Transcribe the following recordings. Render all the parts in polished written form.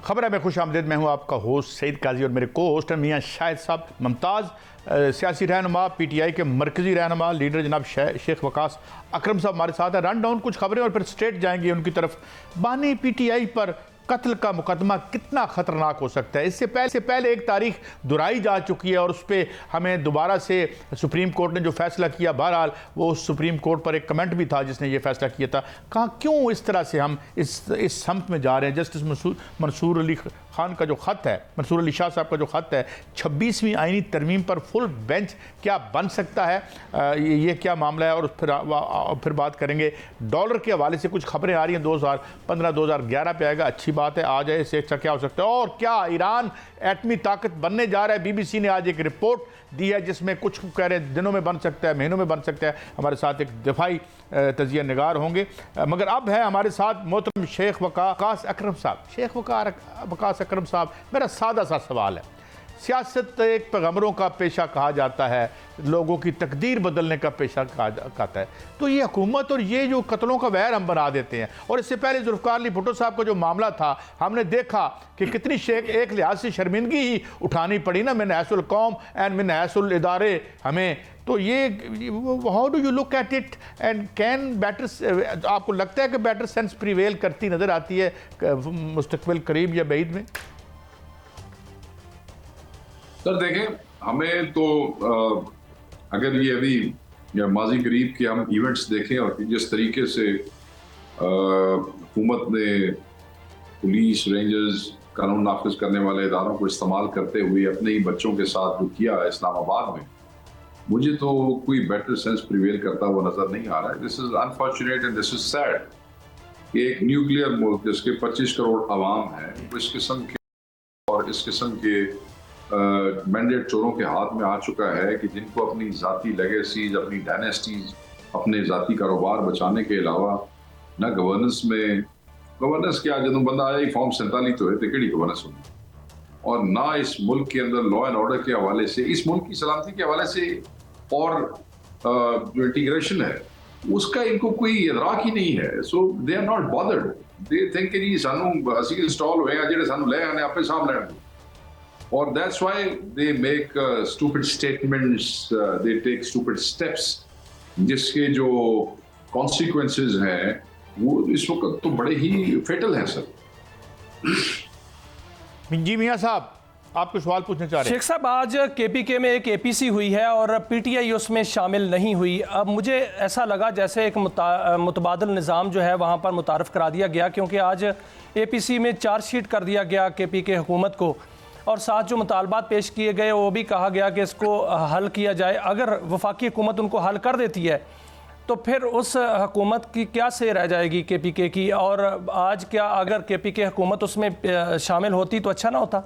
खबर है खुश आमदीद। मैं हूँ आपका होस्ट सईद काजी और मेरे को होस्ट हैं मियाँ शाहिद साहब मुमताज़, सियासी रहनुमा, PTI के मरकज़ी रहनुमा लीडर जनाब शेख वकास अकरम साहब हमारे साथ हैं। रन डाउन कुछ खबरें और फिर स्ट्रेट जाएंगे उनकी तरफ। बानी PTI पर कत्ल का मुकदमा कितना ख़तरनाक हो सकता है, इससे पहले एक तारीख दोहराई जा चुकी है और उस पर हमें दोबारा से सुप्रीम कोर्ट ने जो फैसला किया, बहरहाल वो सुप्रीम कोर्ट पर एक कमेंट भी था जिसने ये फैसला किया था। कहा क्यों इस तरह से हम इस सम्त में जा रहे हैं। जस्टिस मंसूर अली खान का जो ख़त है, मंसूर अली शाह साहब का जो ख़त है, 26वीं आईनी तरमीम पर फुल बेंच क्या बन सकता है, ये क्या मामला है। और फिर बात करेंगे डॉलर के हवाले से कुछ खबरें आ रही हैं 2015 2011 पे आएगा, अच्छी बात है, आ जाए, इससे अच्छा क्या हो सकता है। और क्या ईरान एटमी ताकत बनने जा रहा है। BBC ने आज एक रिपोर्ट दी है जिसमें कुछ कह रहे हैं दिनों में बन सकता है, महीनों में बन सकता है। हमारे साथ एक दिफाई तजिया निगार होंगे, मगर अब है हमारे साथ मोहतरम शेख वकास अकरम साहब। शेख वकास अकरम साहब, मेरा सादा सा सवाल है, सियासत एक पैगंबरों का पेशा कहा जाता है, लोगों की तकदीर बदलने का पेशा कहा जाता है, तो ये हुकूमत और ये जो कत्लों का वैर हम बना देते हैं। और इससे पहले जुल्फ़िकार अली भुट्टो साहब का जो मामला था, हमने देखा कि कितनी एक लिहाज से शर्मिंदगी ही उठानी पड़ी ना, मिन हैसुल कौम एंड मिन हैसुल इदारे हमें। तो ये how do you look at it and can better, आपको लगता है कि बेटर सेंस प्रिवेल करती नज़र आती है मुस्तकबिल करीब या बईद में? सर देखें, हमें तो अगर ये अभी या माजी करीब के हम इवेंट्स देखें और जिस तरीके से हुकूमत ने पुलिस, रेंजर्स, कानून नाफिज करने वाले इदारों को इस्तेमाल करते हुए अपने ही बच्चों के साथ जो किया इस्लामाबाद में, मुझे तो कोई बेटर सेंस प्रिवेल करता हुआ नजर नहीं आ रहा है। This is unfortunate and this is sad कि एक न्यूक्लियर मुल्क जिसके 25 करोड़ आवाम है, इस किस्म के और इस किस्म के मैंडेट चोरों के हाथ में आ चुका है कि जिनको अपनी जाती लेगेसीज, अपनी डायनेस्टीज, अपने जाती कारोबार बचाने के अलावा ना गवर्नेंस क्या, जब बंदा आया ही फॉर्म 47 तो है, टिकड़ी गवर्नेंस होगी, और ना इस मुल्क के अंदर लॉ एंड ऑर्डर के हवाले से, इस मुल्क की सलामती के हवाले से और जो इंटीग्रेशन है उसका इनको कोई इदराक ही नहीं है। So they are not bothered, they think कि जी सानू असी इंस्टॉल हुए हैं, जेडे सानू ले आने आपे साहब लैंड, और that's why they make stupid statements, they take stupid steps, जिसके जो consequences हैं वो इस वक्त तो बड़े ही फेटल हैं सर। जी मियाँ साहब, आपको सवाल पूछना चाह रहे हैं। शेख साहब, आज KPK में एक APC हुई है और PTI उसमें शामिल नहीं हुई। अब मुझे ऐसा लगा जैसे एक मुतबादल निज़ाम जो है वहाँ पर मुतारफ़ करा दिया गया, क्योंकि आज APC में चार्जशीट कर दिया गया KPK हुकूमत को, और साथ जो मुतालबात पेश किए गए वो भी कहा गया कि इसको हल किया जाए। अगर वफाकी हुकूमत उनको हल कर देती है तो फिर उस हुकूमत की क्या से रह जाएगी KPK की, और आज क्या अगर KPK हुकूमत उसमें शामिल होती तो अच्छा ना होता?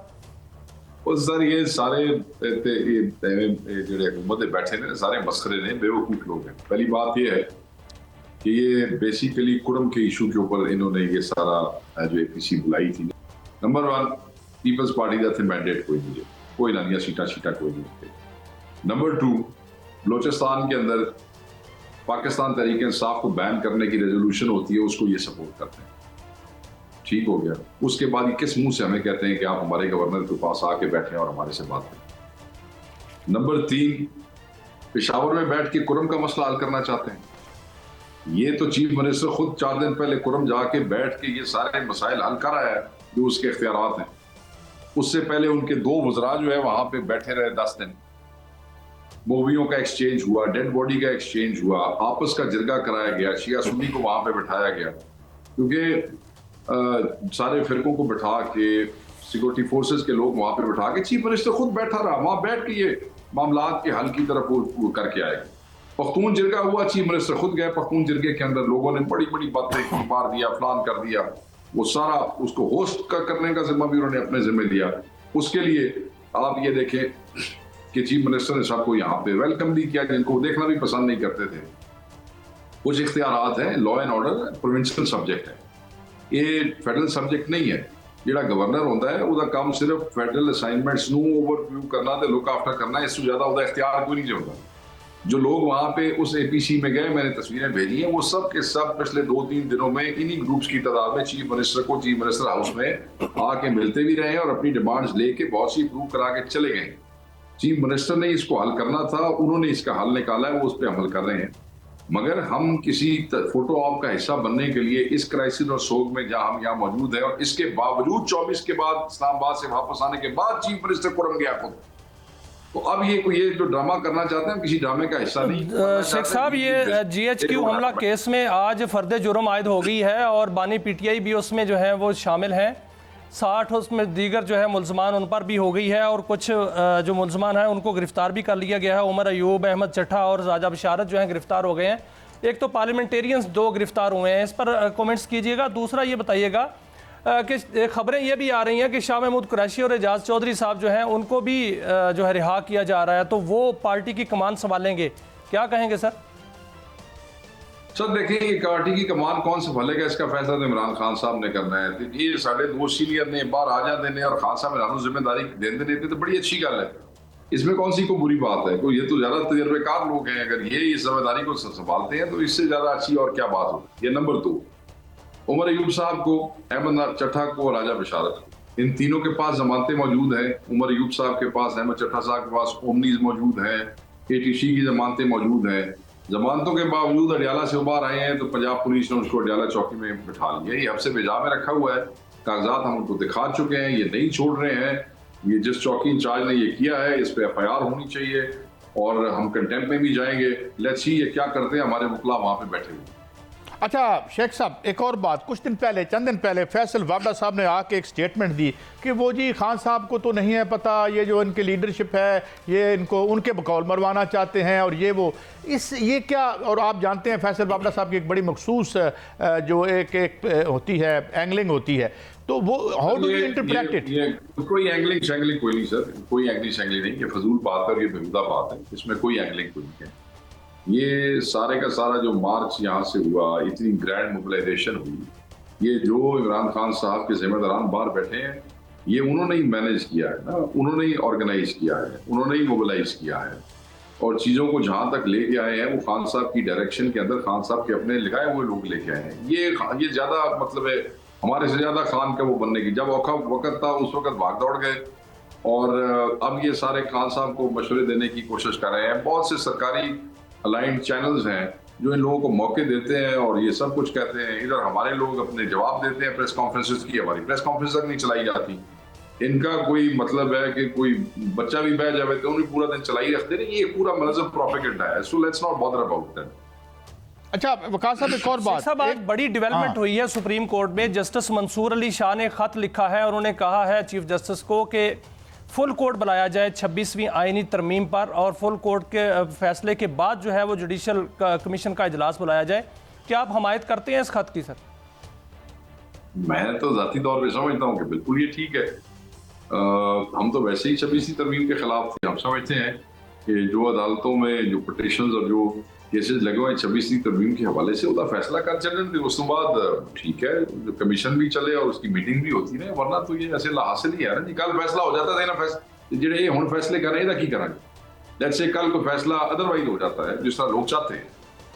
सर ये सारे जो हुकूमत बैठे ने सारे मस्खरे ने, बेवकूफ़ लोग हैं। पहली बात ये है कि ये बेसिकली कुरम के इशू के ऊपर इन्होंने ये सारा जो APC बुलाई थी। नंबर 1, पीपल्स पार्टी का थे मैंडेट कोई ना सीटा कोई नहीं। नंबर 2, बलोचिस्तान के अंदर पाकिस्तान तहरीक इंसाफ को बैन करने की रेजोल्यूशन होती है, उसको ये सपोर्ट करते हैं, ठीक हो गया। उसके बाद ये किस मुंह से हमें कहते हैं कि आप हमारे गवर्नर के पास आके बैठे और हमारे से बात करें। नंबर 3, पेशावर में बैठ के कुरम का मसला हल करना चाहते हैं। ये तो चीफ मिनिस्टर खुद 4 दिन पहले कुरम जाके बैठ के ये सारे मसाइल हल कर आया है जो उसके इख्तियारात हैं। उससे पहले उनके 2 वज़रा जो है वहां पे बैठे रहे 10 दिन, मूवियों का एक्सचेंज हुआ, डेड बॉडी का एक्सचेंज हुआ, आपस का जिरगा कराया गया, शिया सुन्नी को वहां पे बिठाया गया, क्योंकि सारे फिरकों को बिठा के, सिक्योरिटी फोर्सेस के लोग वहां पे बिठा के चीफ मिनिस्टर खुद बैठा रहा, वहां बैठ के ये मामलात के हल की तरफ वो करके आएगा। पख्तून जिरगा हुआ, चीफ मिनिस्टर खुद गए पख्तून जिरगे के अंदर, लोगों ने बड़ी बड़ी बातें मार दिया, फलान कर दिया, वो सारा उसको होस्ट करने का जिम्मा भी उन्होंने अपने जिम्मे दिया। उसके लिए आप ये देखें कि चीफ मिनिस्टर ने सबको यहाँ पे वेलकम भी किया, जिनको देखना भी पसंद नहीं करते थे। कुछ इख्तियारात हैं, law and order provincial subject है, ये फेडरल सब्जेक्ट नहीं है। जिहड़ा गवर्नर होता है उसका काम सिर्फ फेडरल असाइनमेंट्स नू ओवरव्यू करना ते लुक आफ्टर करना, इससे ज्यादा उसका इख्तियार कोई नहीं होता। जो लोग वहां पे उस एपीसी में गए, मैंने तस्वीरें भेजी हैं, वो सब के सब पिछले 2-3 दिनों में इन्हीं ग्रुप्स की तादाद में चीफ मिनिस्टर हाउस में आके मिलते भी रहे हैं और अपनी डिमांड्स लेके बहुत सी प्रूव करा के चले गए। चीफ मिनिस्टर ने इसको हल करना था, उन्होंने इसका हल निकाला है, वो उस पर अमल कर रहे हैं। मगर हम किसी फोटो ऑप का हिस्सा बनने के लिए इस क्राइसिस और सोग में जहां हम यहाँ मौजूद है, और इसके बावजूद 24 के बाद इस्लामाबाद से वापस आने के बाद चीफ मिनिस्टर कोरम गया खुद, तो अब ये जो ड्रामा करना चाहते हैं, किसी ड्रामे का हिस्सा नहीं। शेख साहब, ये GHQ हमला केस में आज फर्द जुर्म आयद हो गई है और बानी PTI भी उसमें जो है वो शामिल हैं। 60 उसमें दीगर जो है मुलजमान उन पर भी हो गई है और कुछ जो मुलजमान हैं उनको गिरफ्तार भी कर लिया गया है। उमर अयूब, अहमद चट्ठा और राजा बशारत जो हैं गिरफ्तार हो गए हैं। एक तो पार्लियामेंटेरियंस 2 गिरफ्तार हुए हैं, इस पर कमेंट्स कीजिएगा। दूसरा ये बताइएगा कि खबरें ये भी आ रही हैं कि शाह महमूद कुरैशी और एजाज चौधरी साहब जो हैं उनको भी जो है रिहा किया जा रहा है, तो वो पार्टी की कमान संभालेंगे, क्या कहेंगे सर? सर देखिए, ये पार्टी की कमान कौन संभालेगा, इसका फैसला तो इमरान खान साहब ने करना है। तो ये साढ़े 2 सीनियर ने बाहर आ जा देने और खान साहब इमरान जिम्मेदारी देने देते तो बड़ी अच्छी गल है। इसमें कौन सी कोई बुरी बात है? कोई ये तो ज्यादा तजर्बेकार लोग हैं, अगर ये इस जिम्मेदारी को संभालते हैं तो इससे ज्यादा अच्छी और क्या बात होगी। ये नंबर 2, उमर अयूब साहब को, अहमद चट्ठा को, राजा बशारत को, इन तीनों के पास जमानतें मौजूद हैं। उमर अयूब साहब के पास, अहमद चट्ठा साहब के पास ओमनीज मौजूद हैं, ATC की जमानतें मौजूद हैं। जमानतों के बावजूद अडियाला से बाहर आए हैं तो पंजाब पुलिस ने उसको अडियाला चौकी में बिठा लिया। ये हफ्से बेजा में रखा हुआ है, कागजात हम उनको दिखा चुके हैं, ये नहीं छोड़ रहे हैं। ये जिस चौकी इंचार्ज ने ये किया है, इस पे FIR होनी चाहिए और हम कंटेम्प्ट में भी जाएंगे। लेट्स सी ये क्या करते हैं, हमारे मुखला वहां पे बैठे हुए। अच्छा शेख साहब, एक और बात, कुछ दिन पहले, चंद दिन पहले फैसल वाबड़ा साहब ने आके एक स्टेटमेंट दी कि वो जी खान साहब को तो नहीं है पता, ये जो इनकी लीडरशिप है ये इनको उनके बकौल मरवाना चाहते हैं और ये क्या। और आप जानते हैं फैसल वाबड़ा साहब की एक बड़ी मखसूस जो एक होती है, एंगलिंग होती है, तो वो how do you interpret it? कोई एंगलिंग शैंगलिंग कोई नहीं सर, कोई एंगलिंग शैंगलिंग नहीं, ये फजूल बात है और ये बेहुदा बात है, इसमें कोई एंगलिंग कोई नहीं है। ये सारे का सारा जो मार्च यहाँ से हुआ, इतनी ग्रैंड मोबिलाइजेशन हुई, ये जो इमरान खान साहब के जिम्मेदारान बाहर बैठे हैं, ये उन्होंने ही मैनेज किया है ना, उन्होंने ही ऑर्गेनाइज किया है, उन्होंने ही मोबिलाइज किया है और चीज़ों को जहाँ तक लेके आए हैं वो खान साहब की डायरेक्शन के अंदर, खान साहब के अपने लगाए हुए लोग लेके आए हैं। ये ज़्यादा मतलब है हमारे से ज़्यादा खान का वो बनने की, जब वक्त था उस वक्त भाग दौड़ गए और अब ये सारे खान साहब को मशवरे देने की कोशिश कर रहे हैं। बहुत से सरकारी अलाइंड चैनल्स हैं जो इन लोगों को मौके देते हैं और ये सब कुछ कहते हैं। इधर हमारे लोग अपने जवाब देते हैं प्रेस कॉन्फ्रेंसेस की, हमारी प्रेस कॉन्फ्रेंस तक नहीं चलाई जाती। इनका कोई मतलब है कि कोई बच्चा भी बह जाए तो उन्हें पूरा दिन चलाई रखते नहीं, ये पूरा मनज़ब प्रोपेगेंडा है। So let's not bother about that. अच्छा वकास साहब, एक और बात, साहब आज बड़ी डेवलपमेंट हुई है सुप्रीम कोर्ट में। जस्टिस मंसूर अली शाह ने खत लिखा है और उन्होंने कहा है चीफ जस्टिस को कि फुल कोर्ट बुलाया जाए 26वीं आईनी तरमीम पर और फुल कोर्ट के फैसले के बाद जो है वो जुडिशल कमीशन का इजलास बुलाया जाए। क्या आप हमायत करते हैं इस खत की? सर मैं तो जाती तौर पे समझता हूँ कि बिल्कुल ये ठीक है। हम तो वैसे ही 26वीं तरमीम के खिलाफ थे। हम समझते हैं कि जो अदालतों में जो पिटिशंस और जो केसेस लगे हुए 26वीं तरमीम के हवाले से उसका फैसला कर चलें, उस बाद ठीक है, जो कमीशन भी चले और उसकी मीटिंग भी होती है, वरना तो ये ऐसे हासिल ही है ना जी। कल फैसला हो जाता है ना, जेडे हुण फैसले कर रहे हैं की करेंगे, लेट्स से कल को फैसला अदरवाइज हो जाता है जिस तरह लोग चाहते हैं,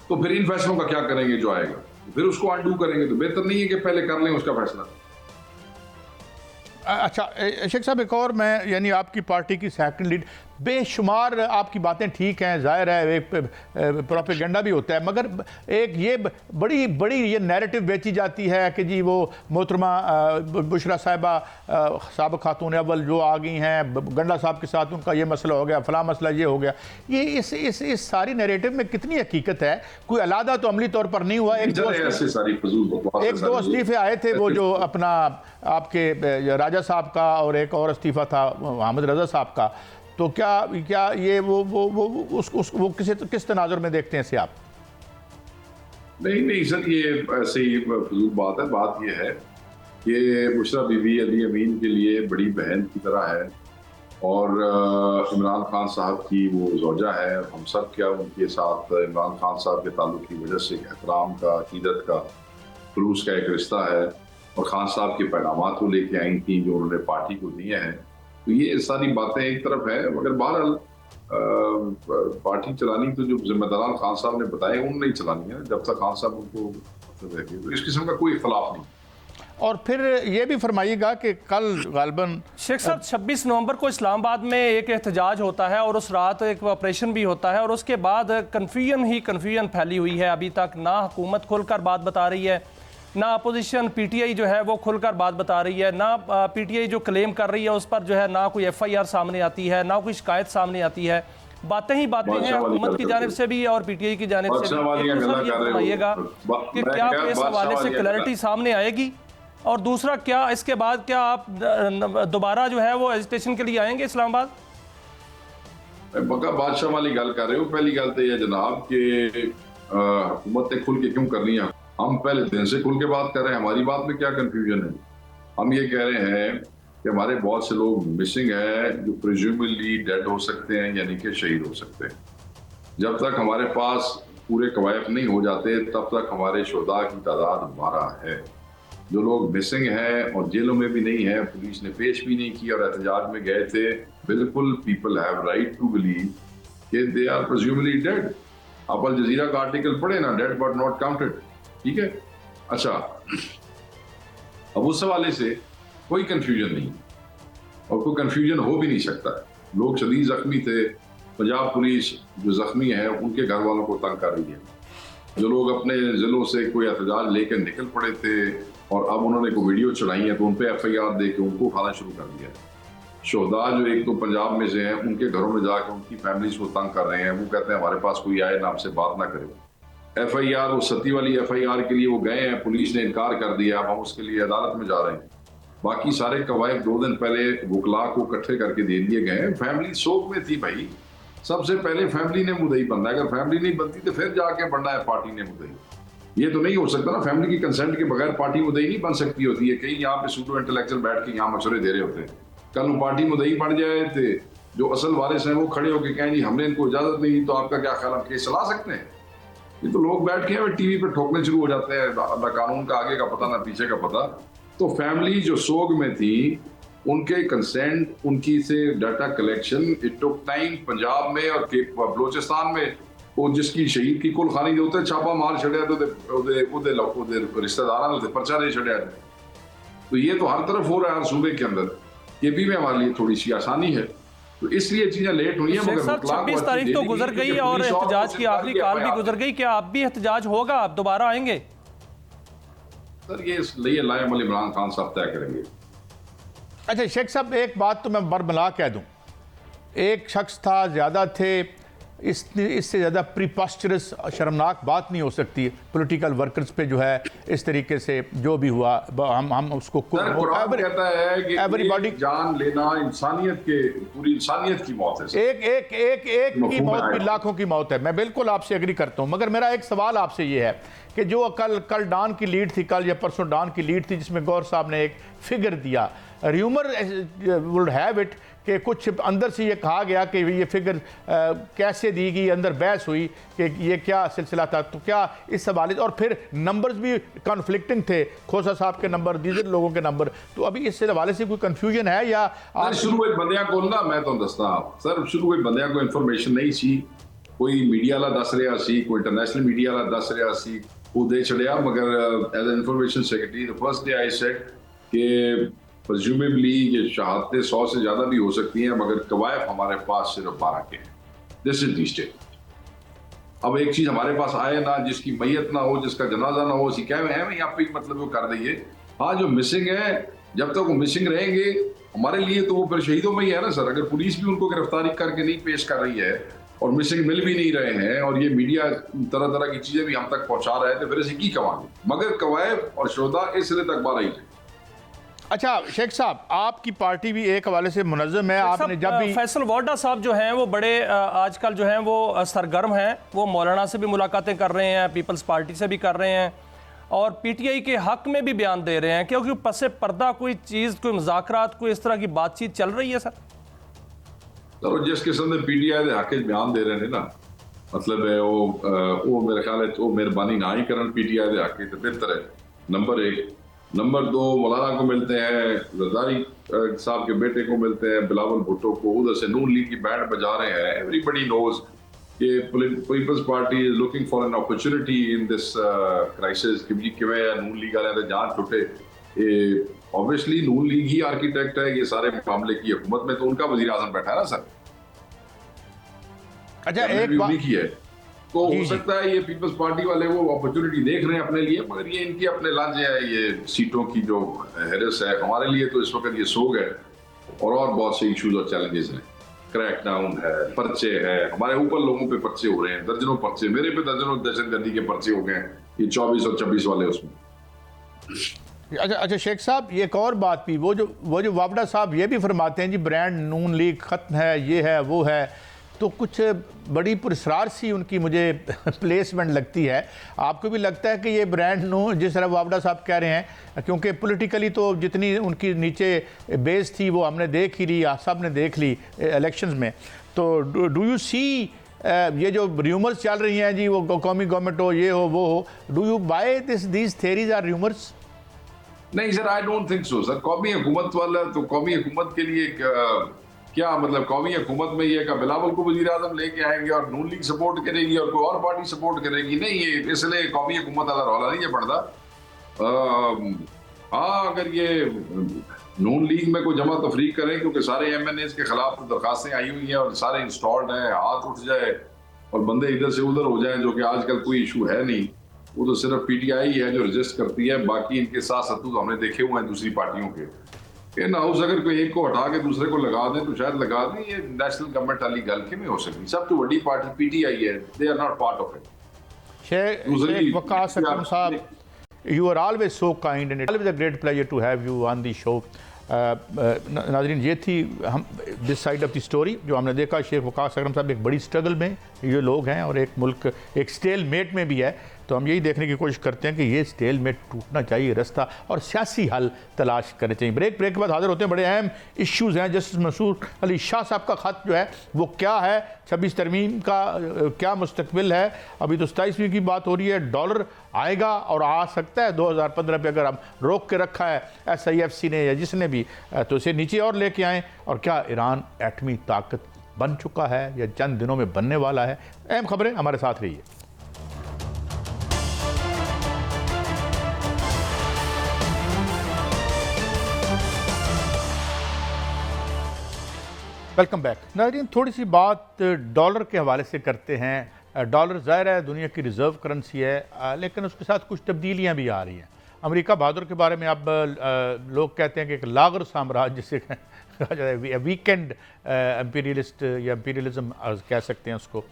तो फिर इन फैसलों का क्या करेंगे जो आएगा, फिर उसको अनडू करेंगे। तो बेहतर नहीं है कि पहले कर लें उसका फैसला। अच्छा शेख साहब, एक और, मैं यानी आपकी पार्टी की सेकंड लीड, बेशुमार आपकी बातें ठीक हैं, जाहिर है एक प्रोपेगेंडा भी होता है, मगर एक ये बड़ी बड़ी ये नैरेटिव बेची जाती है कि जी वो मोहतरमा बुशरा साहिबा साबिक़ खातून अव्वल जो आ गई हैं, गंडा साहब के साथ उनका ये मसला हो गया, फलां मसला ये हो गया। ये इस सारी नैरेटिव में कितनी हकीकत है? कोई अलादा तो अमली तौर पर नहीं हुआ। एक दो इस्तीफे आए थे, वो जो अपना आपके राजा साहब का और एक और इस्तीफा था मोहम्मद रजा साहब का, तो क्या ये वो किस तनाजुर में देखते हैं इसे आप? नहीं सर, ये ऐसे ही फजूल बात है। बात ये है कि बुशरा बीवी अली अमीन के लिए बड़ी बहन की तरह है और इमरान खान साहब की वो ज़ौजा है। हम सब क्या उनके साथ इमरान खान साहब के ताल्लुक की वजह से एहतराम का, अकीदत का, खलूस का एक रिश्ता है और खान साहब के पैगामात को लेके आई थी जो उन्होंने पार्टी को दिए हैं। तो ये सारी बातें एक तरफ है, मगर बहरहाल पार्टी चलानी तो जो जिम्मेदारान खान साहब ने बताया उन्होंने ही चलानी है, जब तक खान साहब उनको रहेंगे। तो इस किस्म का कोई इख्तलाफ नहीं। और फिर ये भी फरमाइएगा कि कल गालिबन शेख साहब 26 नवंबर को इस्लामाबाद में एक एहतजाज होता है और उस रात एक ऑपरेशन भी होता है और उसके बाद कन्फ्यूजन फैली हुई है। अभी तक ना हुकूमत खुलकर बात बता रही है, ना अपोजिशन पीटीआई जो है वो खुलकर बात बता रही है, ना पीटीआई जो क्लेम कर रही है उस पर जो है ना कोई एफआईआर सामने आती है, ना कोई शिकायत सामने आती है। बातें ही बातें हैं हुकूमत की जानिब से भी और पीटीआई की जानिब से भी। बताइएगा कि क्या इस हवाले से क्लैरिटी सामने आएगी, और दूसरा क्या इसके बाद क्या आप दोबारा जो है वो एजिटेशन के लिए आएंगे इस्लामाबाद? बका बादशाह वाली गल कर रहे हो। पहली गल तो यह जनाब कि हुकूमत ने खुल के क्यों करनी है? हम पहले दिन से खुल के बात कर रहे हैं, हमारी बात में क्या कंफ्यूजन है? हम ये कह रहे हैं कि हमारे बहुत से लोग मिसिंग है जो प्रिज्यूमली डेड हो सकते हैं, यानी कि शहीद हो सकते हैं। जब तक हमारे पास पूरे कवायद नहीं हो जाते तब तक हमारे शुहदा की तादाद 12 है। जो लोग मिसिंग हैं और जेलों में भी नहीं है, पुलिस ने पेश भी नहीं किया और एहतजाज में गए थे, बिल्कुल people have right to believe कि दे आर प्रिज्यूमली डेड। आप अल जजीरा का आर्टिकल पढ़े ना, डेड बट नॉट काउंटेड, ठीक है? अच्छा, अब उस हवाले से कोई कंफ्यूजन नहीं और कोई कंफ्यूजन हो भी नहीं सकता। लोग शदीद जख्मी थे, पंजाब पुलिस जो जख्मी है उनके घर वालों को तंग कर रही है। जो लोग अपने जिलों से कोई एहतजाज लेकर निकल पड़े थे और अब उन्होंने कोई वीडियो चढ़ाई है तो उन पर एफआईआर दे के उनको उठाना शुरू कर दिया है। शोहदा जो एक तो पंजाब में से हैं उनके घरों में जाकर उनकी फैमिलीज को तंग कर रहे हैं। वो कहते हैं हमारे पास कोई आए ना हमसे बात ना करे। एफआईआर वो सती वाली एफआईआर के लिए वो गए हैं, पुलिस ने इनकार कर दिया, अब हम उसके लिए अदालत में जा रहे हैं। बाकी सारे कवायद 2 दिन पहले वकला को इकट्ठे करके दे दिए गए हैं। फैमिली शोक में थी भाई। सबसे पहले फैमिली ने मुद्दई बनना है, अगर फैमिली नहीं बनती तो फिर जाके बनना है पार्टी ने मुद्दई। ये तो नहीं हो सकता ना, फैमिली की कंसेंट के बगैर पार्टी मुद्दई नहीं बन सकती होती है। कहीं यहाँ पे सूडो इंटेलेक्चुअल बैठ के यहाँ मशवरे दे रहे होते हैं। कल वो पार्टी मुद्दई बन जाए थे, जो असल वारिस हैं वो खड़े होकर कहें जी हमने इनको इजाजत नहीं दी, तो आपका क्या ख्याल, हम केस चला सकते हैं? ये तो लोग बैठ के टीवी पर ठोकने शुरू हो जाते हैं, ना कानून का आगे का पता ना पीछे का पता। तो फैमिली जो सोग में थी उनके कंसेंट, उनकी से data collection, it took time. Punjab में और बलोचिस्तान में वो जिसकी शहीद की कुल खानी होते छापा मार छड़िया तो रिश्तेदार ने पर्चा दे छड़िया। तो ये तो हर तरफ हो रहा है, हर सूबे के अंदर। ये भी हमारे लिए थोड़ी सी आसानी है, तो इसलिए चीजें लेट हुई हैं। मगर 26 तारीख तो गुजर गई और एहतजाज की आखिरी काल भी गुजर गई। क्या अब भी एहतजाज होगा? आप दोबारा आएंगे? सर ये लायम अली इमरान खान साहब तय करेंगे। अच्छा शेख साहब, एक बात तो मैं बरमला कह दूं, एक शख्स था, ज़्यादा थे, इससे ज़्यादा प्रीपोस्चरस शर्मनाक बात नहीं हो सकती पॉलिटिकल वर्कर्स पे जो है इस तरीके से जो भी हुआ। हम उसको कहता है कि एवरीबॉडी जान लेना इंसानियत के, पूरी इंसानियत की मौत है। एक की मौत भी लाखों की मौत है। मैं बिल्कुल आपसे एग्री करता हूँ, मगर मेरा एक सवाल आपसे ये है कि जो कल डॉन की लीड थी, कल या परसों डॉन की लीड थी, जिसमें गौर साहब ने एक फिगर दिया, र्यूमर वुड हैव इट कि कुछ अंदर से ये कहा गया कि ये फिगर कैसे दी गई, अंदर बहस हुई कि ये क्या सिलसिला था। तो क्या इस हवाले, और फिर नंबर्स भी कॉन्फ्लिक्टिंग थे, खोसा साहब के नंबर, दीजर लोगों के नंबर, तो अभी इस हवाले से कोई कन्फ्यूजन है या शुरू एक बंदिया को ना, मैं तो दसता सर, शुरू एक बंदिया को इन्फॉर्मेशन नहीं सी, कोई मीडिया वाला दस रहा सी, कोई इंटरनेशनल मीडिया वाला दस रहा सी, वो दे छड़िया। मगर as information secretary the first day I said कि प्रेज्यूमेबली ये शहादतें 100 से ज़्यादा भी हो सकती हैं, मगर कवायद हमारे पास सिर्फ 12 के हैं। This is the state. अब एक चीज़ हमारे पास आए ना, जिसकी मैयत ना हो, जिसका जनाजा ना हो, क्या है यहाँ पे मतलब वो कर दइए। हाँ, जो मिसिंग है, जब तक वो मिसिंग रहेंगे हमारे लिए तो वो फिर शहीदों में ही है ना सर। अगर पुलिस भी उनको गिरफ्तारी करके नहीं पेश कर रही है और मिसिंग मिल भी नहीं रहे हैं और ये मीडिया तरह तरह की चीज़ें भी हम तक पहुँचा रहे हैं, तो फिर इसे की कमाएंगे? मगर कवायद और शुहदा इस सिरे तक 12 ही है। अच्छा शेख साहब, आपकी पार्टी भी एक हवाले से मुनज़्ज़म है। आपने जब भी फैसल वाडा साहब जो हैं वो बड़े आजकल जो हैं वो सरगर्म हैं, वो मौलाना से भी मुलाकातें कर रहे हैं, पीपल्स पार्टी से भी कर रहे हैं और पीटीआई के हक में भी बयान दे रहे हैं, क्योंकि पसे पर्दा कोई चीज़, कोई मुज़ाकरात, कोई इस तरह की बातचीत चल रही है सर। तो जिस किस्म के पीटीआई के हक में बयान दे रहे हैं ना, मतलब है वो मेरे ख्याल है वो मेहरबानी ना ही करन पीटीआई के हक तो बेहतर है। नंबर 1। नंबर 2, मौलाना को मिलते हैं, जरदारी साहब के बेटे को मिलते हैं, बिलावल भुट्टो को, उधर से नून लीग की बैंड बजा रहे हैं। एवरीबडी नोज कि Peoples Party is looking for an opportunity in this crisis कि किवें नून लीग वाले दी जान टुटे। ऑब्वियसली नून लीग ही आर्किटेक्ट है ये सारे मामले की, हुकूमत में तो उनका वजीर आजम बैठा है ना सर। अच्छा एक बात ही है तो हो सकता है ये पीपल्स पार्टी वाले वो अपॉर्चुनिटी देख रहे हैं अपने लिए, मगर ये इनकी अपने लांझे है, ये सीटों की जो हेरस है। हमारे लिए तो इस वक्त ये सोग है और बहुत से इश्यूज और चैलेंजेस हैं। क्रैकडाउन है, पर्चे है, हमारे ऊपर लोगों पे पर्चे हो रहे हैं, दर्जनों पर्चे, मेरे पे दर्जनों दहशतगर्दी के पर्चे हो गए हैं, ये 24 और 26 वाले उसमें। अच्छा शेख साहब, ये एक और बात भी, वो जो वावड़ा साहब ये भी फरमाते हैं जी ब्रांड नून लीग ख़त्म है, ये है वो है, तो कुछ बड़ी पुरस्रार सी उनकी मुझे प्लेसमेंट लगती है। आपको भी लगता है कि ये ब्रांड नून, जिस तरह वावड़ा साहब कह रहे हैं, क्योंकि पॉलिटिकली तो जितनी उनकी नीचे बेस थी वो हमने देख ही ली, सब ने देख ली इलेक्शंस में, तो डू यू सी ये जो र्यूमर्स चल रही हैं जी, वो कौमी गवर्नमेंट हो, ये हो वो हो, do you buy these theories are rumours? नहीं sir, I don't think so sir. कौमी हुकूमत वाला तो कौमी हुकूमत के लिए क्या मतलब, कौमी हुकूमत में ये का बिलावल को वजीर आजम लेके आएंगे और नून लीग सपोर्ट करेगी और कोई और पार्टी सपोर्ट करेगी? नहीं, ये इसलिए कौमी हुकूमत वाला रौला नहीं है पड़ता। हाँ, अगर ये नून लीग में कोई जमा तफरीक करें, क्योंकि सारे MNAs के खिलाफ दरखास्तें आई हुई हैं और सारे इंस्टॉल्ड हैं, हाथ उठ जाए और बंदे इधर से उधर हो जाए, जो कि आजकल कोई इशू है नहीं, वो तो सिर्फ PTI है जो रजिस्ट करती है, बाकी इनके साथ सत्तू तो हमने देखे हुए हैं दूसरी पार्टियों के। इन हाउस अगर कोई एक को हटा के दूसरे को लगा दें तो शायद लगा दें, ये नेशनल गवर्नमेंट वाली गल के में हो सकती। सब तो बड़ी पार्टी PTI है, they are not part of it. Sheikh Waqas Akram साहब, you are always so kind and it's always a great pleasure to have you on the show. नाजरीन, ये थी हम this side of the story जो हमने देखा। शेख वकास अकरम साहब एक बड़ी स्ट्रगल में ये लोग हैं और एक मुल्क एक स्टेल मेट में भी है, तो हम यही देखने की कोशिश करते हैं कि ये स्टेल मेट टूटना चाहिए रास्ता और सियासी हल तलाश करने चाहिए। ब्रेक के बाद हाजिर होते हैं। बड़े अहम इश्यूज़ हैं। जस्टिस मंसूर अली शाह साहब का ख़त जो है वो क्या है, 26 तरमीम का क्या मुस्तकबिल है। अभी तो 27वीं की बात हो रही है, डॉलर आएगा और आ सकता है 2015 पे, अगर हम रोक के रखा है SIFC ने या जिसने भी, तो इसे नीचे और लेके आएँ। और क्या ईरान एटमी ताकत बन चुका है या चंद दिनों में बनने वाला है? अहम खबरें, हमारे साथ रहिए। Welcome back. नाज़रीन, थोड़ी सी बात डॉलर के हवाले से करते हैं। डॉलर ज़ाहिर है दुनिया की रिज़र्व करेंसी है, लेकिन उसके साथ कुछ तब्दीलियां भी आ रही हैं। अमेरिका बहादुर के बारे में अब लोग कहते हैं कि एक लागर साम्राज्य जिसे कहा जाए, वीकेंड एम्पीरियलिस्ट या एम्पीरियलिज्म कह सकते हैं उसको।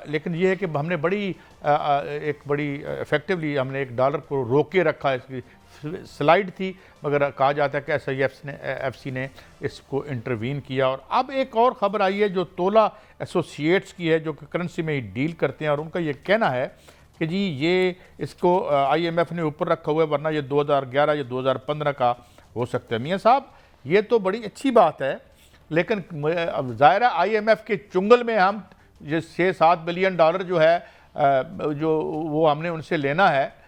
लेकिन ये है कि हमने एक बड़ी इफेक्टिवली हमने एक डॉलर को रोके रखा है। इसकी स्लाइड थी, मगर कहा जाता है कि SIFC ने इसको इंटरवीन किया। और अब एक और ख़बर आई है जो तोला एसोसिएट्स की है, जो कि करेंसी में ही डील करते हैं, और उनका ये कहना है कि जी ये इसको IMF ने ऊपर रखा हुआ है, वरना ये 2011 या 2015 का हो सकता है। मियाँ साहब, ये तो बड़ी अच्छी बात है, लेकिन अब ज़ाहिर है IMF के चुंगल में हम ये 6-7 बिलियन डॉलर जो है जो वो हमने उनसे लेना है,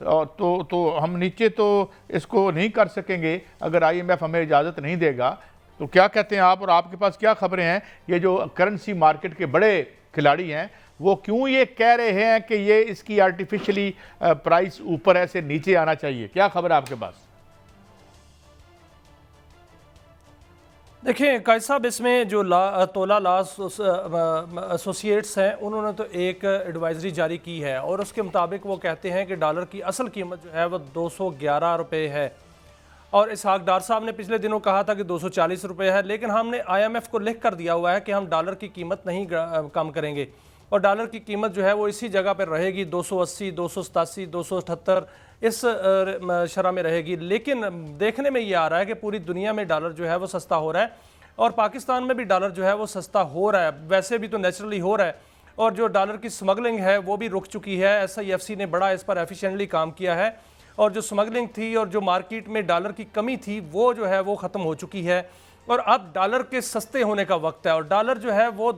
और तो हम नीचे तो इसको नहीं कर सकेंगे अगर IMF हमें इजाज़त नहीं देगा। तो क्या कहते हैं आप, और आपके पास क्या खबरें हैं? ये जो करेंसी मार्केट के बड़े खिलाड़ी हैं वो क्यों ये कह रहे हैं कि ये इसकी आर्टिफिशियली प्राइस ऊपर ऐसे नीचे आना चाहिए? क्या खबर है आपके पास? देखिए कायद साहब, इसमें जो तोला लॉ एसोसिएट्स हैं उन्होंने तो एक एडवाइजरी जारी की है और उसके मुताबिक वो कहते हैं कि डॉलर की असल कीमत जो है वो 211 रुपये है। और इसहाक डार साहब ने पिछले दिनों कहा था कि 240 रुपये है, लेकिन हमने IMF को लिख कर दिया हुआ है कि हम डॉलर की कीमत नहीं कम करेंगे और डॉलर की कीमत जो है वो इसी जगह पर रहेगी, 280, 287, 278 इस शरह में रहेगी। लेकिन देखने में ये आ रहा है कि पूरी दुनिया में डॉलर जो है वो सस्ता हो रहा है और पाकिस्तान में भी डॉलर जो है वो सस्ता हो रहा है। वैसे भी तो नेचुरली हो रहा है, और जो डॉलर की स्मगलिंग है वो भी रुक चुकी है। SIFC ने बड़ा इस पर एफिशिएंटली काम किया है और जो स्मगलिंग थी और जो मार्केट में डॉलर की कमी थी वो जो है वो ख़त्म हो चुकी है और अब डॉलर के सस्ते होने का वक्त है। और डॉलर जो है वो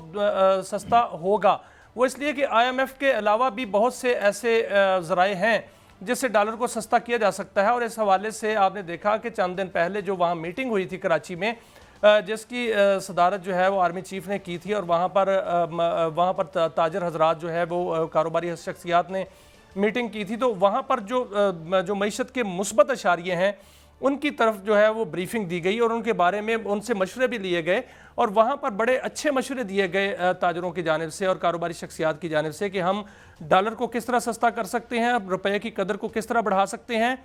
सस्ता होगा वो इसलिए कि IMF के अलावा भी बहुत से ऐसे ज़राए हैं जिससे डॉलर को सस्ता किया जा सकता है। और इस हवाले से आपने देखा कि चंद दिन पहले जो वहाँ मीटिंग हुई थी कराची में, जिसकी सदारत जो है वो आर्मी चीफ ने की थी, और वहाँ पर ताजर हजरात जो है वो कारोबारी शख्सियात ने मीटिंग की थी, तो वहाँ पर जो मईशत के मुस्बत अशारिये हैं उनकी तरफ जो है वो ब्रीफिंग दी गई और उनके बारे में उनसे मशवरे भी लिए गए, और वहाँ पर बड़े अच्छे मशवरे दिए गए ताजरों की जानिब से और कारोबारी शख्सियात की जानिब से कि हम डॉलर को किस तरह सस्ता कर सकते हैं, रुपये की कदर को किस तरह बढ़ा सकते हैं।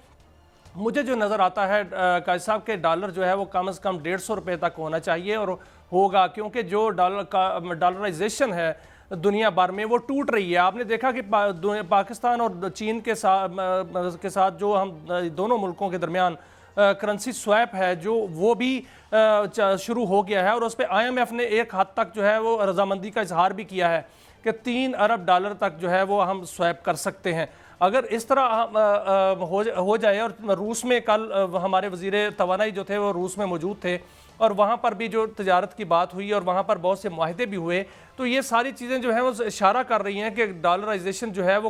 मुझे जो नज़र आता है काजी साहब के डॉलर जो है वो कम से कम 150 रुपये तक होना चाहिए और होगा, क्योंकि जो डॉलराइजेशन है दुनिया भर में वो टूट रही है। आपने देखा कि पाकिस्तान और चीन के साथ जो हम दोनों मुल्कों के दरमियान करेंसी स्वैप है जो वो भी शुरू हो गया है, और उस पर IMF ने एक हद तक जो है वो रजामंदी का इजहार भी किया है कि 3 अरब डॉलर तक जो है वो हम स्वैप कर सकते हैं। अगर इस तरह हो जाए, और रूस में कल हमारे वज़ीर तवानाई जो थे वो रूस में मौजूद थे और वहाँ पर भी जो तजारत की बात हुई और वहाँ पर बहुत से माहदे भी हुए, तो ये सारी चीज़ें जो हैं वो इशारा कर रही हैं कि डॉलराइजेशन जो है वो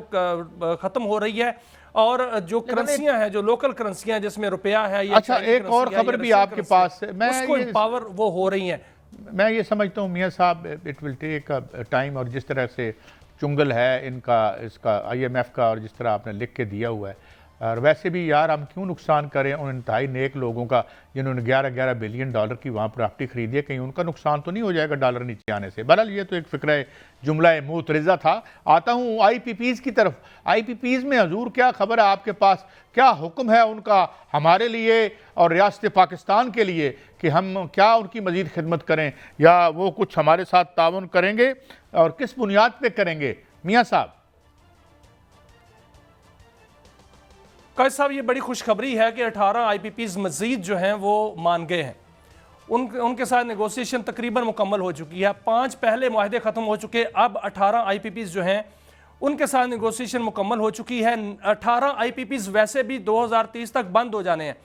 ख़त्म हो रही है, और जो करेंसियां हैं, जो लोकल करेंसियां हैं जिसमें रुपया है, या अच्छा एक और खबर भी आपके पास है, मैं उसको पावर वो हो रही है। मैं ये समझता हूँ मियाँ साहब, इट विल टेक टाइम, और जिस तरह से चुंगल है इनका, इसका IMF का, और जिस तरह आपने लिख के दिया हुआ है, और वैसे भी यार हम क्यों नुकसान करें उन इंतहाई नेक लोगों का जिन्होंने 11-11 बिलियन डॉलर की वहाँ प्रॉपर्टी खरीदी है, कहीं उनका नुकसान तो नहीं हो जाएगा डॉलर नीचे आने से। बहरहाल ये तो एक फ़िक्र जुमला मुतरिज़ा था। आता हूँ IPPs की तरफ। IPPs में हजूर क्या खबर है आपके पास, क्या हुक्म है उनका हमारे लिए और रियासत पाकिस्तान के लिए कि हम क्या उनकी मज़ीद खिदमत करें, या वो कुछ हमारे साथ ताउन करेंगे और किस बुनियाद पर करेंगे मियाँ साहब? काजी साहब ये बड़ी खुशखबरी है कि 18 IPPs मजीद जो हैं वो मान गए हैं। उनके साथ नेगोशिएशन तकरीबन मुकम्मल हो चुकी है। 5 पहले मुआहदे ख़त्म हो चुके, अब 18 IPPs जो हैं उनके साथ नेगोशिएशन मुकम्मल हो चुकी है। 18 IPPs वैसे भी 2030 तक बंद हो जाने हैं।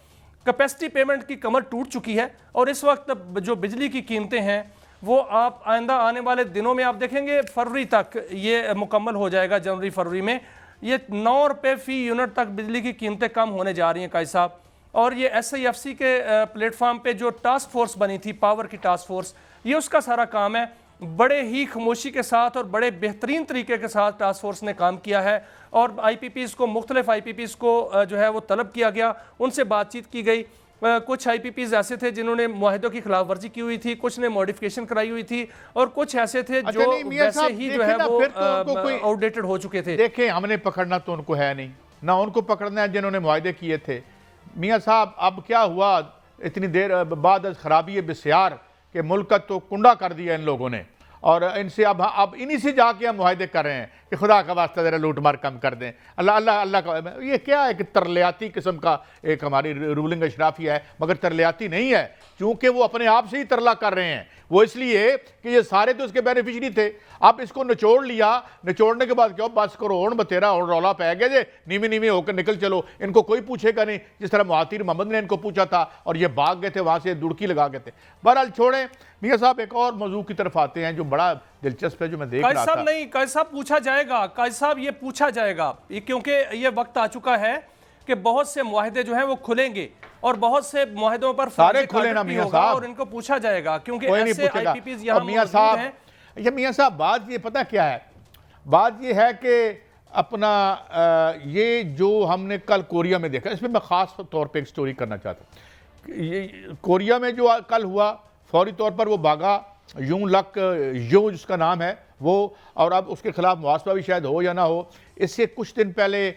कैपेसिटी पेमेंट की कमर टूट चुकी है, और इस वक्त जो बिजली की कीमतें हैं वो आप आइंदा आने वाले दिनों में आप देखेंगे फरवरी तक ये मुकम्मल हो जाएगा। जनवरी फरवरी में ये 9 रुपये फ़ी यूनिट तक बिजली की कीमतें कम होने जा रही हैं काजी साहब। और ये SIFC के प्लेटफॉर्म पे जो टास्क फोर्स बनी थी, पावर की टास्क फोर्स, ये उसका सारा काम है। बड़े ही खामोशी के साथ और बड़े बेहतरीन तरीके के साथ टास्क फोर्स ने काम किया है, और IPPs को, मुख्तलिफ IPPs को जो है वो तलब किया गया, उनसे बातचीत की गई। कुछ IPPs ऐसे थे जिन्होंने मुआहदों की खिलाफ वर्जी की हुई थी, कुछ ने मॉडिफिकेशन कराई हुई थी, और कुछ ऐसे थे जो वैसे ही जो है वो आउटडेटेड हो चुके थे। देखें, हमने पकड़ना तो उनको है नहीं, ना उनको पकड़ना है जिन्होंने मुआहदे किए थे। मियाँ साहब अब क्या हुआ, इतनी देर बाद खराबी बिस्यार के मुल्क का तो कुंडा कर दिया इन लोगों ने, और इनसे अब इन्हीं से जाके हम मुआहदे कर रहे हैं कि खुदा का वास्ता ज़रा लूट मार कम कर दें। अल्लाह अल्लाह अल्लाह का, ये क्या है कि तरलियाती किस्म का एक हमारी रूलिंग अशराफिया है, मगर तरलियाती नहीं है, क्योंकि वो अपने आप से ही तरला कर रहे हैं। वो इसलिए कि ये सारे तो उसके बेनिफिशरी थे। अब इसको निचोड़ लिया, निचोड़ने के बाद क्यों बस करो और बतेरा और रौला पै गया जे, नीमे नीमे होकर निकल चलो, इनको कोई पूछेगा नहीं, जिस तरह महातिर मोहम्मद ने इनको पूछा था और ये भाग गए थे, वहाँ से दुड़की लगा गए थे। बहरहाल छोड़ें मियाँ साहब, एक और मौजू की तरफ आते हैं जो बड़ा दिलचस्प है, जो मैं देख रहा था। नहीं काजी साहब, पूछा जाएगा काजी साहब, ये पूछा जाएगा, क्योंकि ये वक्त आ चुका है कि बहुत से मुआहदे जो हैं वो खुलेंगे, और बहुत से मुआहदों पर सारे खुले ना मियाँ साहब, और इनको पूछा जाएगा, क्योंकि ऐसे IPPs यहाँ मियाँ साहब हैं। ये मियाँ साहब बात ये पता क्या है, बात ये है कि अपना ये जो हमने कल कोरिया में देखा, इसमें मैं ख़ास तौर पे एक स्टोरी करना चाहता हूँ। ये कोरिया में जो कल हुआ, फौरी तौर पर वो भागा यूं लक यो जिसका नाम है वो, और अब उसके खिलाफ मुआसबा भी शायद हो या ना हो। इससे कुछ दिन पहले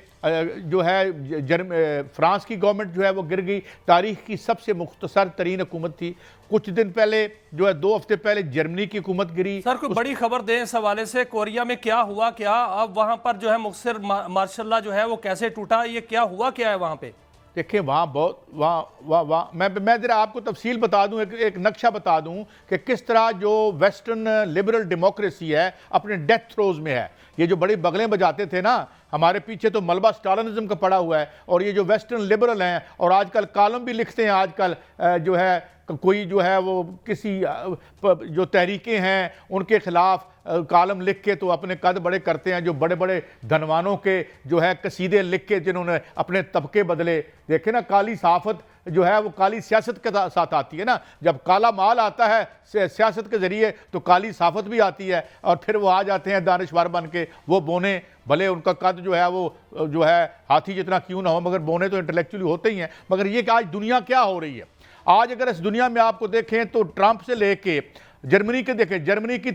जो है फ्रांस की गवर्नमेंट जो है वो गिर गई, तारीख की सबसे मुख्तसर तरीन हुकूमत थी। कुछ दिन पहले जो है 2 हफ्ते पहले जर्मनी की हुकूमत गिरी। सर कोई बड़ी खबर दें इस हवाले से, कोरिया में क्या हुआ, क्या अब वहाँ पर जो है मुख्तर मार्शल जो है वो कैसे टूटा, ये क्या हुआ, क्या है वहाँ पे? देखिए वहाँ बहुत वहाँ मैं ज़रा आपको तफसील बता दूँ, एक नक्शा बता दूँ कि किस तरह जो वेस्टर्न लिबरल डेमोक्रेसी है अपने डेथ थ्रोज में है। ये जो बड़ी बगलें बजाते थे ना हमारे पीछे तो मलबा स्टालिनिज्म का पड़ा हुआ है, और ये जो वेस्टर्न लिबरल हैं और आजकल कॉलम भी लिखते हैं, आजकल जो है कोई जो है वो किसी जो तहरीकें हैं उनके खिलाफ कॉलम लिख के तो अपने कद बड़े करते हैं, जो बड़े बड़े धनवानों के जो है कसीदे लिख के जिन्होंने अपने तबके बदले। देखे ना, काली साफत जो है वो काली सियासत के साथ आती है ना, जब काला माल आता है सियासत के ज़रिए तो काली साफत भी आती है, और फिर वो आ जाते हैं दानिशवर बन के, वो बोने, भले उनका कद जो है वो जो है हाथी जितना क्यों ना हो, मगर बोने तो इंटेलेक्चुअली होते ही हैं। मगर ये कि आज दुनिया क्या हो रही है, आज अगर इस दुनिया में आपको देखें तो ट्रंप से लेके जर्मनी के देखें, जर्मनी की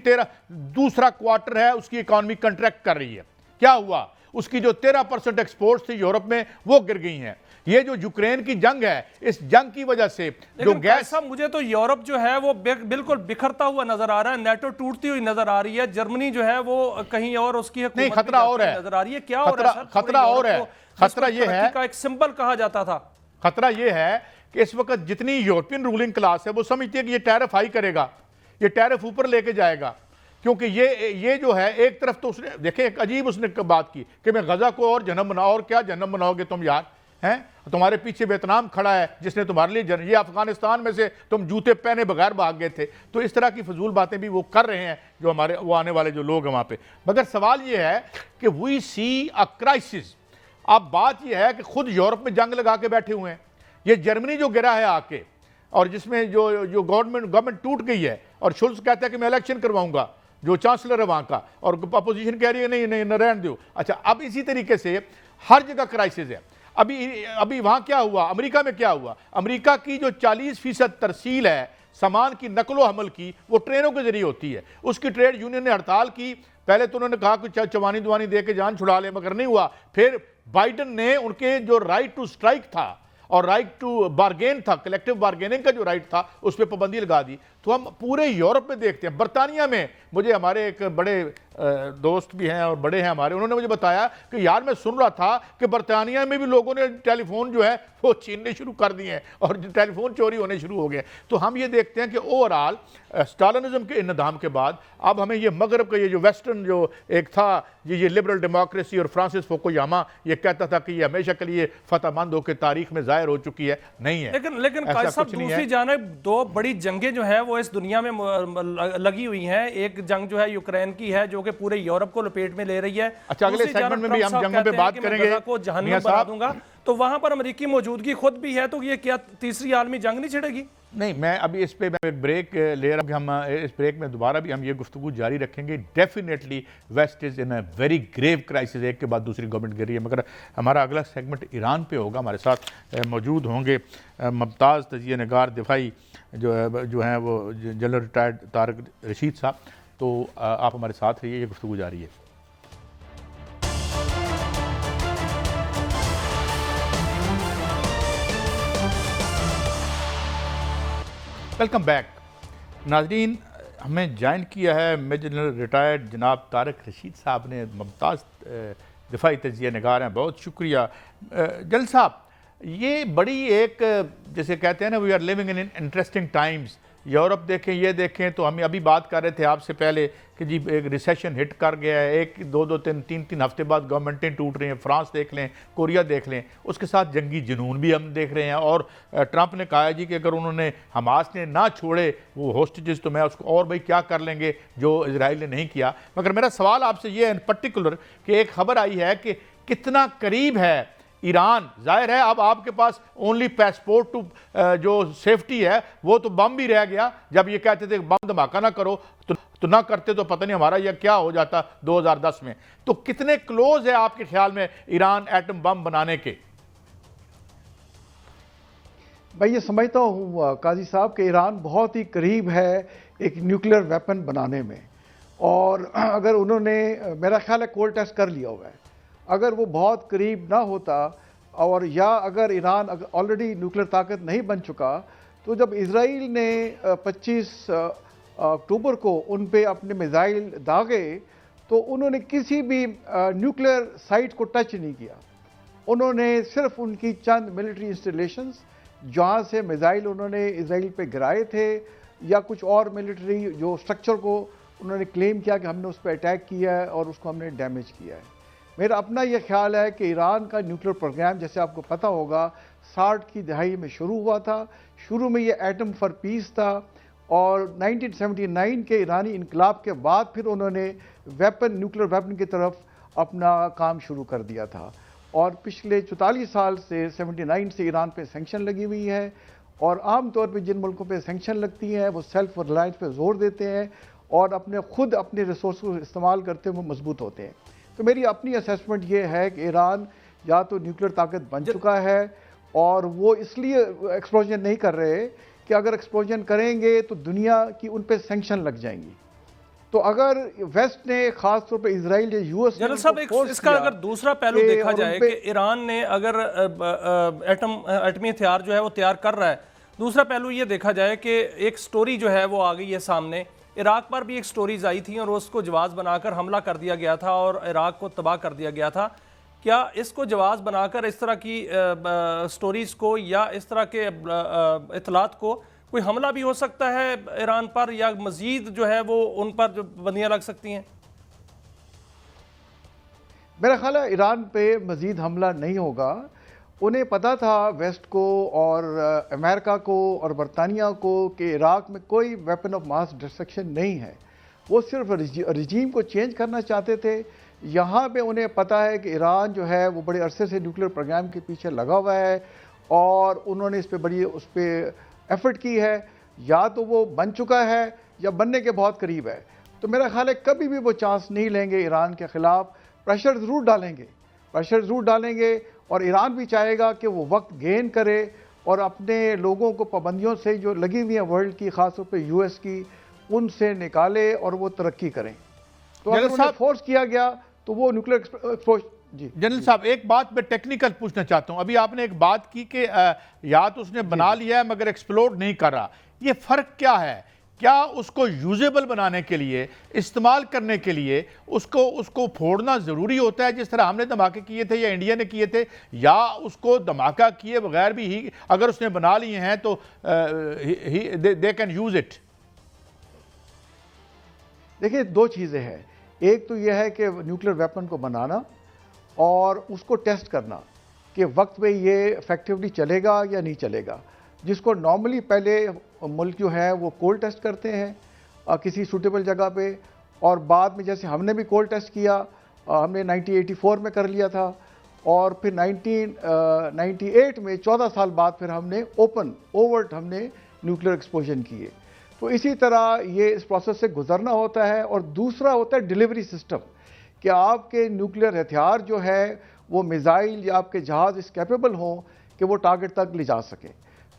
दूसरा क्वार्टर है उसकी इकॉनमी कंट्रैक्ट कर रही है। क्या हुआ, उसकी जो 13% एक्सपोर्ट्स थी यूरोप में वो गिर गई हैं। ये जो यूक्रेन की जंग है, इस जंग की वजह से जो गैस, मुझे तो यूरोप जो है वो बिल्कुल बिखरता हुआ नजर आ रहा है, नेटो टूटती हुई नजर आ रही है, जर्मनी जो है वो कहीं और उसकी नहीं, खतरा और है नजर आ रही है। क्या हो रहा है? खतरा और है, खतरा ये है का एक सिंबल कहा जाता था। खतरा ये है कि इस वक्त जितनी यूरोपियन रूलिंग क्लास है वो समझती है कि ये टैरिफ हाई करेगा, ये टैरिफ ऊपर लेके जाएगा, क्योंकि ये जो है एक तरफ तो उसने देखे एक अजीब उसने बात की कि मैं गजा को और जन्म बनाओ, और क्या जन्म बनाओगे तुम यार, हैं तुम्हारे पीछे वियतनाम खड़ा है जिसने तुम्हारे लिए ये अफगानिस्तान में से तुम जूते पहने बगैर भाग गए थे। तो इस तरह की फजूल बातें भी वो कर रहे हैं जो हमारे वो आने वाले जो लोग हैं वहाँ पे। मगर सवाल ये है कि वी सी अ क्राइसिस। अब बात यह है कि खुद यूरोप में जंग लगा के बैठे हुए हैं, ये जर्मनी जो गिरा है आके, और जिसमें जो गवर्नमेंट टूट गई है, और शुल्स कहता है कि मैं इलेक्शन करवाऊंगा, जो चांसलर है वहाँ का, और अपोजिशन कह रही है नहीं नहीं रहने दो। अच्छा, अब इसी तरीके से हर जगह क्राइसिस है। अभी वहाँ क्या हुआ, अमेरिका में क्या हुआ, अमेरिका की जो 40% तरसील है सामान की नकलो हमल की, वो ट्रेनों के जरिए होती है। उसकी ट्रेड यूनियन ने हड़ताल की, पहले तो उन्होंने कहा कि चवानी दुआनी दे के जान छुड़ा ले, मगर नहीं हुआ। फिर बाइडन ने उनके जो राइट टू स्ट्राइक था और राइट टू बार्गेन था, कलेक्टिव बार्गेनिंग का जो राइट था, उस पर पाबंदी लगा दी। तो हम पूरे यूरोप में देखते हैं, बरतानिया में मुझे हमारे एक बड़े दोस्त भी हैं और बड़े हैं हमारे, उन्होंने मुझे बताया कि यार मैं सुन रहा था कि बरतानिया में भी लोगों ने टेलीफोन जो है वो छीनने शुरू कर दिए हैं और टेलीफोन चोरी होने शुरू हो गए। तो हम ये देखते हैं कि ओवरऑल स्टालिनिज्म के इन्हदाम के बाद अब हमें ये मगरब का ये जो वेस्टर्न जो एक था ये लिबरल डेमोक्रेसी, और फ्रांसिस फुकुयामा ये कहता था कि ये हमेशा के लिए फतहमंद होकर तारीख में जाहिर हो चुकी है, नहीं है। लेकिन दूसरी जानिब दो बड़ी जंगें जो है वो इस दुनिया में लगी हुई हैं। एक जंग जो है यूक्रेन की है जो कि पूरे यूरोप को लपेट में ले रही है। अच्छा, अगले सेगमेंट में भी हम जंगों पे बात करेंगे को जहन्नम बना दूंगा, तो वहां पर अमेरिकी मौजूदगी खुद भी है, तो ये क्या तीसरी आलमी जंग नहीं छिड़ेगी? नहीं, मैं अभी इस पे मैं एक ब्रेक ले रहा हूँ, हम इस ब्रेक में दोबारा भी हम ये गुफ्तगू जारी रखेंगे। Definitely west is in a very grave crisis, एक के बाद दूसरी गवर्नमेंट गिर रही है। मगर हमारा अगला सेगमेंट ईरान पे होगा, हमारे साथ मौजूद होंगे मुमताज़ तजिया निगार दिफाई जो हैं वो जनरल रिटायर्ड तारक रशीद साहब। तो आप हमारे साथ रहिए, ये गुफ्तगू जारी है। वेलकम बैक नाजरीन, हमें ज्वाइन किया है मेजर जनरल रिटायर्ड जनाब तारक रशीद साहब ने, मुमताज़ दिफाई तजिया निगार हैं, बहुत शुक्रिया। जनरल साहब, ये बड़ी एक जैसे कहते हैं ना, we are living in interesting times. Europe देखें, ये देखें तो हम अभी बात कर रहे थे आपसे पहले कि जी एक रिसेशन हिट कर गया है, एक दो तीन हफ्ते बाद गवर्नमेंटें टूट रही हैं। फ्रांस देख लें, कोरिया देख लें, उसके साथ जंगी जुनून भी हम देख रहे हैं। और ट्रंप ने कहा है जी कि अगर उन्होंने हमास ने ना छोड़े वो होस्टेजेस तो मैं उसको और भाई क्या कर लेंगे जो इजराइल ने नहीं किया। मगर मेरा सवाल आपसे ये है इन पर्टिकुलर कि एक खबर आई है कि कितना करीब है ईरान। जाहिर है अब आपके पास ओनली पासपोर्ट टू जो सेफ्टी है वो तो बम भी रह गया। जब ये कहते थे बम धमाका ना करो तो ना करते तो पता नहीं हमारा यह क्या हो जाता 2010 में। तो कितने क्लोज है आपके ख्याल में ईरान एटम बम बनाने के? मैं ये समझता हूँ काजी साहब कि ईरान बहुत ही करीब है एक न्यूक्लियर वेपन बनाने में, और अगर उन्होंने मेरा ख्याल है कोल्ड टेस्ट कर लिया हुआ है। अगर वो बहुत करीब ना होता, और या अगर ईरान ऑलरेडी न्यूक्लियर ताकत नहीं बन चुका, तो जब इजराइल ने 25 अक्टूबर को उन पे अपने मिसाइल दागे तो उन्होंने किसी भी न्यूक्लियर साइट को टच नहीं किया। उन्होंने सिर्फ उनकी चंद मिलिट्री इंस्टॉलेशंस जहाँ से मिसाइल उन्होंने इजराइल पे गिराए थे, या कुछ और मिलिट्री जो स्ट्रक्चर को उन्होंने क्लेम किया कि हमने उस पर अटैक किया है और उसको हमने डैमेज किया है। मेरा अपना ये ख्याल है कि ईरान का न्यूक्लियर प्रोग्राम, जैसे आपको पता होगा, 60 की दहाई में शुरू हुआ था। शुरू में ये एटम फॉर पीस था और 1979 के ईरानी इनकलाब के बाद फिर उन्होंने न्यूक्लियर वेपन की तरफ अपना काम शुरू कर दिया था। और पिछले 44 साल से 79 से ईरान पे सैंक्शन लगी हुई है, और आम तौर पे जिन मुल्कों पे सैंक्शन लगती हैं वो सेल्फ रिलायंस पे जोर देते हैं और अपने रिसोर्स को इस्तेमाल करते हुए मजबूत होते हैं। तो मेरी अपनी असेसमेंट ये है कि ईरान या तो न्यूक्लियर ताकत बन चुका है, और वो इसलिए एक्सप्लोजन नहीं कर रहे कि अगर एक्सप्लोजन करेंगे तो दुनिया की उन पे सैंक्शन लग जाएंगी। तो अगर वेस्ट ने खास तौर पे इजराइल या यूएस जनरल साहब, इसका अगर दूसरा पहलू देखा जाए कि ईरान ने अगर एटमी हथियार जो है वो तैयार कर रहा है, दूसरा पहलू ये देखा जाए कि एक स्टोरी जो है वो आ गई है सामने। इराक पर भी एक स्टोरीज आई थी और उसको जवाब बनाकर हमला कर दिया गया था और इराक को तबाह कर दिया गया था। क्या इसको जवाब बनाकर इस तरह की स्टोरीज को या इस तरह के इतलात को कोई हमला भी हो सकता है ईरान पर, या मजीद जो है वो उन पर जो बंदियां लग सकती हैं? मेरा ख्याल है ईरान पे मजीद हमला नहीं होगा। उन्हें पता था वेस्ट को और अमेरिका को और बरतानिया को कि इराक में कोई वेपन ऑफ मास डिस्ट्रक्शन नहीं है। वो सिर्फ रजीम को चेंज करना चाहते थे। यहाँ पे उन्हें पता है कि ईरान जो है वो बड़े अरसे से न्यूक्लियर प्रोग्राम के पीछे लगा हुआ है और उन्होंने इस पर उस पर एफर्ट की है, या तो वो बन चुका है या बनने के बहुत करीब है। तो मेरा ख्याल है कभी भी वो चांस नहीं लेंगे ईरान के ख़िलाफ़। प्रेशर ज़रूर डालेंगे और ईरान भी चाहेगा कि वो वक्त गेन करे और अपने लोगों को पाबंदियों से जो लगी हुई हैं वर्ल्ड की, ख़ासतौर पे यूएस की, उनसे निकाले और वो तरक्की करें। तो अगर उन्हें फोर्स किया गया तो वो न्यूक्लियर एक्सप्लोजन। जी जनरल साहब, एक बात मैं टेक्निकल पूछना चाहता हूं। अभी आपने एक बात की कि या तो उसने बना लिया है मगर एक्सप्लोड नहीं कर रहा, ये फ़र्क क्या है? क्या उसको यूजेबल बनाने के लिए, इस्तेमाल करने के लिए उसको फोड़ना ज़रूरी होता है, जिस तरह हमने धमाके किए थे या इंडिया ने किए थे, या उसको धमाका किए बगैर भी ही अगर उसने बना लिए हैं तो दे कैन यूज इट? देखिए, दो चीज़ें हैं। एक तो यह है कि न्यूक्लियर वेपन को बनाना और उसको टेस्ट करना कि वक्त पे ये इफेक्टिवली चलेगा या नहीं चलेगा, जिसको नॉर्मली पहले मुल्क जो है वो कोल्ड टेस्ट करते हैं किसी सूटेबल जगह पे, और बाद में जैसे हमने भी कोल्ड टेस्ट किया, हमने 1984 में कर लिया था, और फिर 1998 में 14 साल बाद फिर हमने ओवर्ट हमने न्यूक्लियर एक्सप्लोजन किए। तो इसी तरह ये इस प्रोसेस से गुजरना होता है। और दूसरा होता है डिलीवरी सिस्टम, कि आपके न्यूक्लियर हथियार जो है वो मिसाइल या आपके जहाज़ इस कैपेबल हों कि वो टारगेट तक ले जा सके।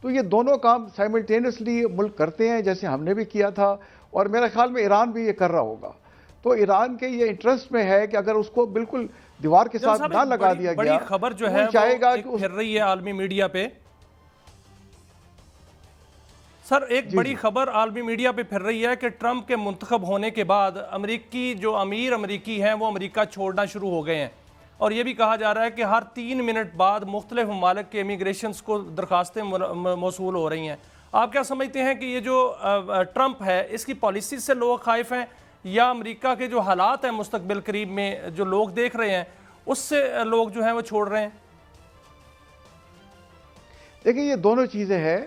तो ये दोनों काम साइमल्टेनियसली मुल्क करते हैं, जैसे हमने भी किया था, और मेरे ख्याल में ईरान भी ये कर रहा होगा। तो ईरान के ये इंटरेस्ट में है कि अगर उसको बिल्कुल दीवार के साथ ना लगा दिया गया, बड़ी खबर जो है चाहेगा कि फिर रही है आलमी मीडिया पे। सर, एक बड़ी खबर आलमी मीडिया पे फिर रही है कि ट्रंप के मुंतखब होने के बाद अमरीकी जो अमीर अमरीकी हैं वो अमरीका छोड़ना शुरू हो गए हैं, और ये भी कहा जा रहा है कि हर 3 मिनट बाद मुख्तलिफ ममालिक के इमिग्रेशन को दरख्वास्तें मौसूल हो रही हैं। आप क्या समझते हैं कि ये जो ट्रंप है इसकी पॉलिसी से लोग खाइफ हैं, या अमरीका के जो हालात हैं मुस्तकबिल करीब में जो लोग देख रहे हैं उससे लोग जो हैं वो छोड़ रहे हैं? देखिए, ये दोनों चीज़ें हैं।